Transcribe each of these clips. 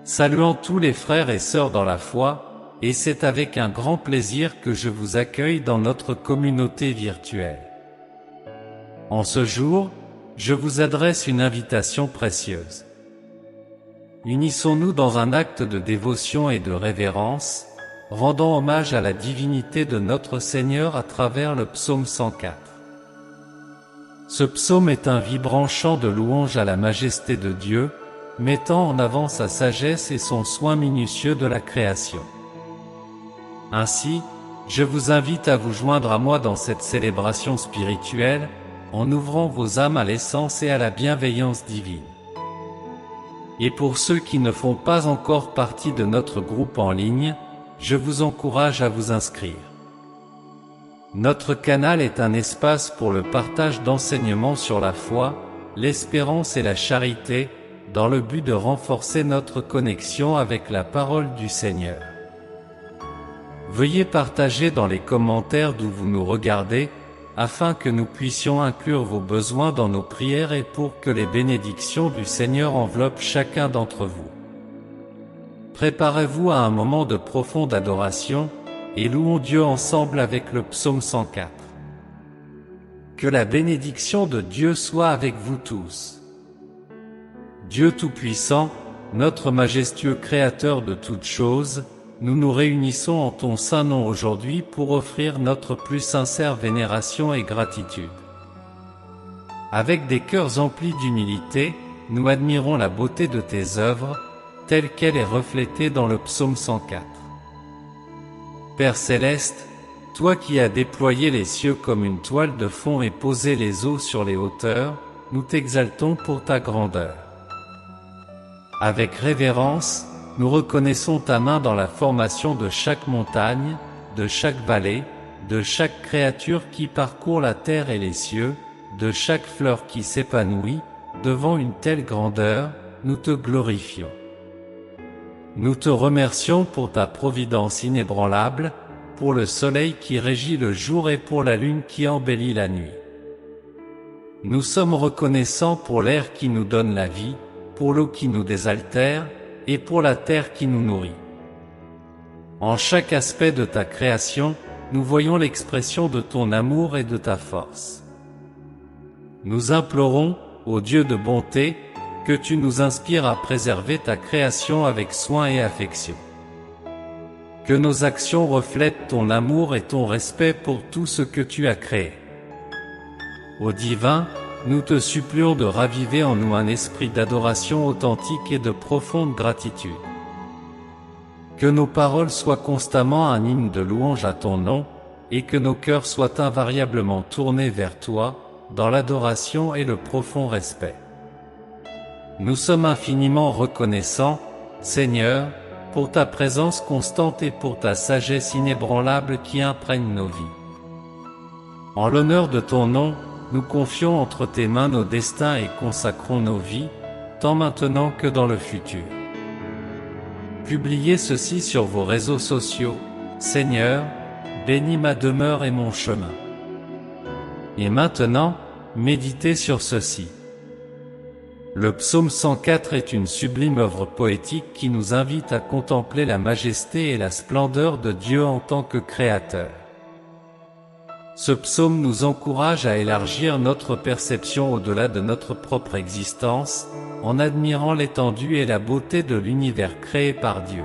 Saluant tous les frères et sœurs dans la foi, et c'est avec un grand plaisir que je vous accueille dans notre communauté virtuelle. En ce jour, je vous adresse une invitation précieuse. Unissons-nous dans un acte de dévotion et de révérence, rendant hommage à la divinité de notre Seigneur à travers le psaume 104. Ce psaume est un vibrant chant de louange à la majesté de Dieu, mettant en avant sa sagesse et son soin minutieux de la création. Ainsi, je vous invite à vous joindre à moi dans cette célébration spirituelle, en ouvrant vos âmes à l'essence et à la bienveillance divine. Et pour ceux qui ne font pas encore partie de notre groupe en ligne, je vous encourage à vous inscrire. Notre canal est un espace pour le partage d'enseignements sur la foi, l'espérance et la charité, dans le but de renforcer notre connexion avec la parole du Seigneur. Veuillez partager dans les commentaires d'où vous nous regardez, afin que nous puissions inclure vos besoins dans nos prières et pour que les bénédictions du Seigneur enveloppent chacun d'entre vous. Préparez-vous à un moment de profonde adoration, et louons Dieu ensemble avec le psaume 104. Que la bénédiction de Dieu soit avec vous tous. Dieu Tout-Puissant, notre majestueux Créateur de toutes choses, nous nous réunissons en ton saint nom aujourd'hui pour offrir notre plus sincère vénération et gratitude. Avec des cœurs emplis d'humilité, nous admirons la beauté de tes œuvres, telle qu'elle est reflétée dans le psaume 104. Père céleste, toi qui as déployé les cieux comme une toile de fond et posé les eaux sur les hauteurs, nous t'exaltons pour ta grandeur. Avec révérence, nous reconnaissons ta main dans la formation de chaque montagne, de chaque vallée, de chaque créature qui parcourt la terre et les cieux, de chaque fleur qui s'épanouit. Devant une telle grandeur, nous te glorifions. Nous te remercions pour ta providence inébranlable, pour le soleil qui régit le jour et pour la lune qui embellit la nuit. Nous sommes reconnaissants pour l'air qui nous donne la vie, pour l'eau qui nous désaltère, et pour la terre qui nous nourrit. En chaque aspect de ta création, nous voyons l'expression de ton amour et de ta force. Nous implorons, ô Dieu de bonté, que tu nous inspires à préserver ta création avec soin et affection. Que nos actions reflètent ton amour et ton respect pour tout ce que tu as créé. Ô divin, nous te supplions de raviver en nous un esprit d'adoration authentique et de profonde gratitude. Que nos paroles soient constamment un hymne de louange à ton nom, et que nos cœurs soient invariablement tournés vers toi, dans l'adoration et le profond respect. Nous sommes infiniment reconnaissants, Seigneur, pour ta présence constante et pour ta sagesse inébranlable qui imprègne nos vies. En l'honneur de ton nom, nous confions entre tes mains nos destins et consacrons nos vies, tant maintenant que dans le futur. Publiez ceci sur vos réseaux sociaux, Seigneur, bénis ma demeure et mon chemin. Et maintenant, méditez sur ceci. Le psaume 104 est une sublime œuvre poétique qui nous invite à contempler la majesté et la splendeur de Dieu en tant que Créateur. Ce psaume nous encourage à élargir notre perception au-delà de notre propre existence, en admirant l'étendue et la beauté de l'univers créé par Dieu.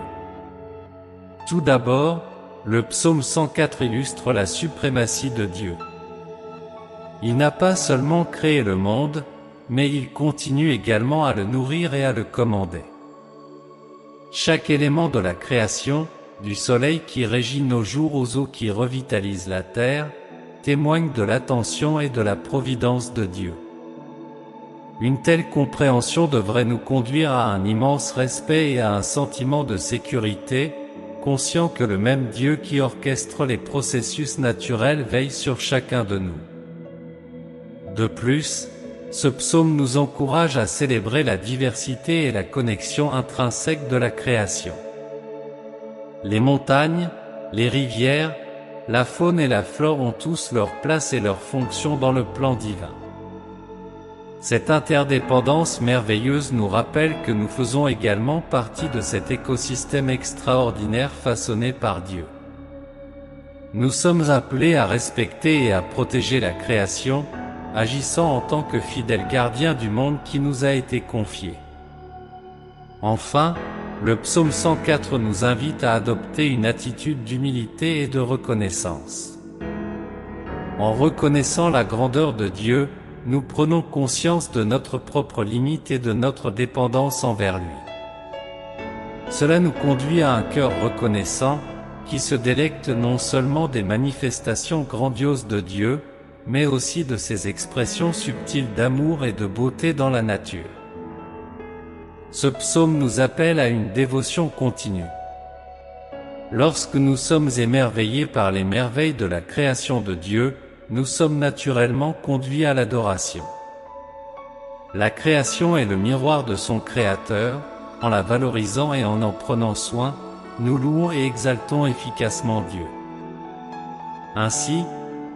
Tout d'abord, le psaume 104 illustre la suprématie de Dieu. Il n'a pas seulement créé le monde, mais il continue également à le nourrir et à le commander. Chaque élément de la création, du soleil qui régit nos jours aux eaux qui revitalisent la terre, témoigne de l'attention et de la providence de Dieu. Une telle compréhension devrait nous conduire à un immense respect et à un sentiment de sécurité, conscient que le même Dieu qui orchestre les processus naturels veille sur chacun de nous. De plus, ce psaume nous encourage à célébrer la diversité et la connexion intrinsèque de la création. Les montagnes, les rivières, la faune et la flore ont tous leur place et leur fonction dans le plan divin. Cette interdépendance merveilleuse nous rappelle que nous faisons également partie de cet écosystème extraordinaire façonné par Dieu. Nous sommes appelés à respecter et à protéger la création, agissant en tant que fidèles gardiens du monde qui nous a été confié. Enfin, le psaume 104 nous invite à adopter une attitude d'humilité et de reconnaissance. En reconnaissant la grandeur de Dieu, nous prenons conscience de notre propre limite et de notre dépendance envers lui. Cela nous conduit à un cœur reconnaissant, qui se délecte non seulement des manifestations grandioses de Dieu, mais aussi de ses expressions subtiles d'amour et de beauté dans la nature. Ce psaume nous appelle à une dévotion continue. Lorsque nous sommes émerveillés par les merveilles de la création de Dieu, nous sommes naturellement conduits à l'adoration. La création est le miroir de son Créateur. En la valorisant et en prenant soin, nous louons et exaltons efficacement Dieu. Ainsi,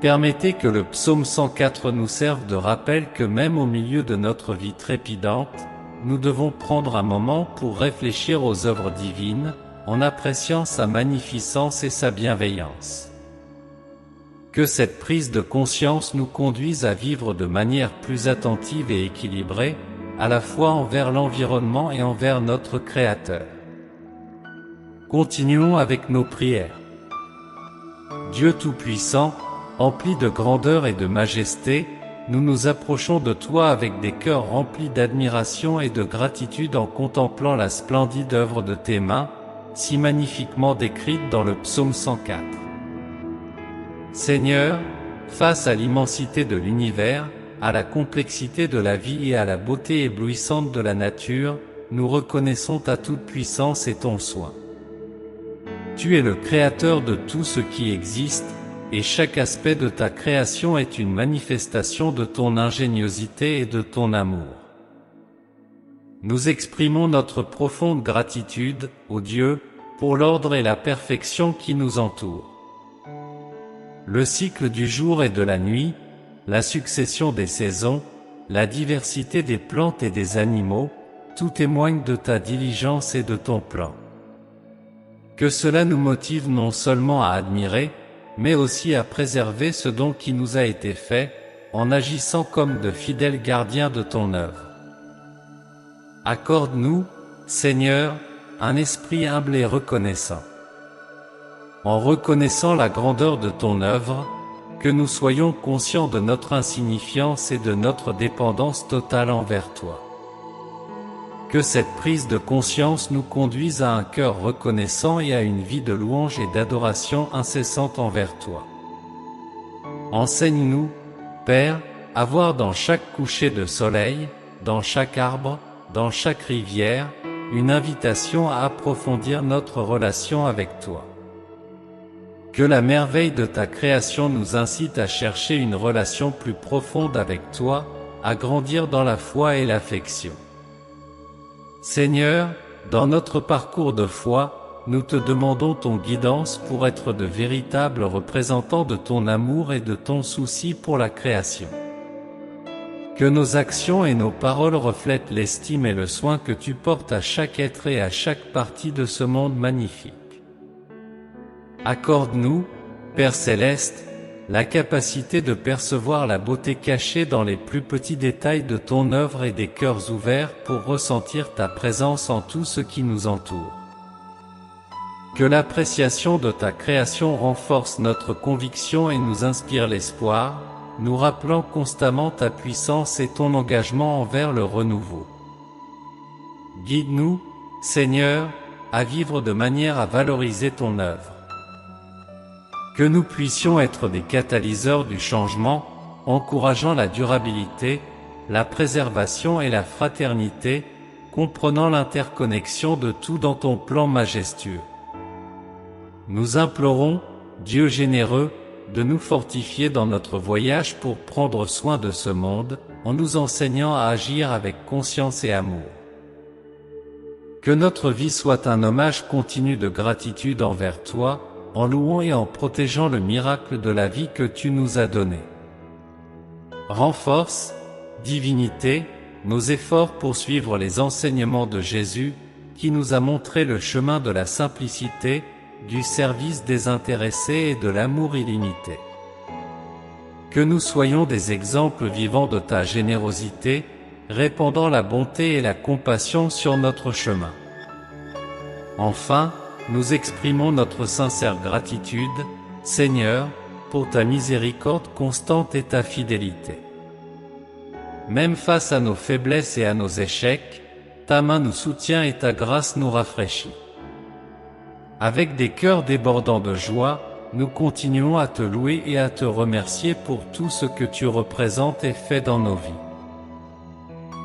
permettez que le psaume 104 nous serve de rappel que même au milieu de notre vie trépidante, nous devons prendre un moment pour réfléchir aux œuvres divines, en appréciant sa magnificence et sa bienveillance. Que cette prise de conscience nous conduise à vivre de manière plus attentive et équilibrée, à la fois envers l'environnement et envers notre Créateur. Continuons avec nos prières. Dieu Tout-Puissant, empli de grandeur et de majesté, nous nous approchons de toi avec des cœurs remplis d'admiration et de gratitude en contemplant la splendide œuvre de tes mains, si magnifiquement décrite dans le psaume 104. Seigneur, face à l'immensité de l'univers, à la complexité de la vie et à la beauté éblouissante de la nature, nous reconnaissons ta toute-puissance et ton soin. Tu es le créateur de tout ce qui existe, et chaque aspect de ta création est une manifestation de ton ingéniosité et de ton amour. Nous exprimons notre profonde gratitude, ô Dieu, pour l'ordre et la perfection qui nous entourent. Le cycle du jour et de la nuit, la succession des saisons, la diversité des plantes et des animaux, tout témoigne de ta diligence et de ton plan. Que cela nous motive non seulement à admirer, mais aussi à préserver ce don qui nous a été fait, en agissant comme de fidèles gardiens de ton œuvre. Accorde-nous, Seigneur, un esprit humble et reconnaissant. En reconnaissant la grandeur de ton œuvre, que nous soyons conscients de notre insignifiance et de notre dépendance totale envers toi. Que cette prise de conscience nous conduise à un cœur reconnaissant et à une vie de louange et d'adoration incessante envers toi. Enseigne-nous, Père, à voir dans chaque coucher de soleil, dans chaque arbre, dans chaque rivière, une invitation à approfondir notre relation avec toi. Que la merveille de ta création nous incite à chercher une relation plus profonde avec toi, à grandir dans la foi et l'affection. Seigneur, dans notre parcours de foi, nous te demandons ton guidance pour être de véritables représentants de ton amour et de ton souci pour la création. Que nos actions et nos paroles reflètent l'estime et le soin que tu portes à chaque être et à chaque partie de ce monde magnifique. Accorde-nous, Père Céleste, la capacité de percevoir la beauté cachée dans les plus petits détails de ton œuvre et des cœurs ouverts pour ressentir ta présence en tout ce qui nous entoure. Que l'appréciation de ta création renforce notre conviction et nous inspire l'espoir, nous rappelant constamment ta puissance et ton engagement envers le renouveau. Guide-nous, Seigneur, à vivre de manière à valoriser ton œuvre. Que nous puissions être des catalyseurs du changement, encourageant la durabilité, la préservation et la fraternité, comprenant l'interconnexion de tout dans ton plan majestueux. Nous implorons, Dieu généreux, de nous fortifier dans notre voyage pour prendre soin de ce monde, en nous enseignant à agir avec conscience et amour. Que notre vie soit un hommage continu de gratitude envers toi, en louant et en protégeant le miracle de la vie que tu nous as donné. Renforce, divinité, nos efforts pour suivre les enseignements de Jésus, qui nous a montré le chemin de la simplicité, du service désintéressé et de l'amour illimité. Que nous soyons des exemples vivants de ta générosité, répandant la bonté et la compassion sur notre chemin. Enfin, nous exprimons notre sincère gratitude, Seigneur, pour ta miséricorde constante et ta fidélité. Même face à nos faiblesses et à nos échecs, ta main nous soutient et ta grâce nous rafraîchit. Avec des cœurs débordants de joie, nous continuons à te louer et à te remercier pour tout ce que tu représentes et fais dans nos vies.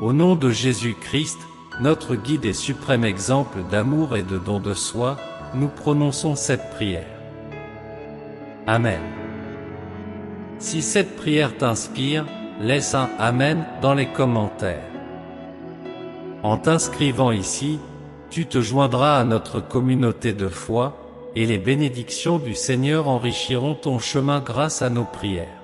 Au nom de Jésus-Christ, notre guide et suprême exemple d'amour et de don de soi, nous prononçons cette prière. Amen. Si cette prière t'inspire, laisse un Amen dans les commentaires. En t'inscrivant ici, tu te joindras à notre communauté de foi, et les bénédictions du Seigneur enrichiront ton chemin grâce à nos prières.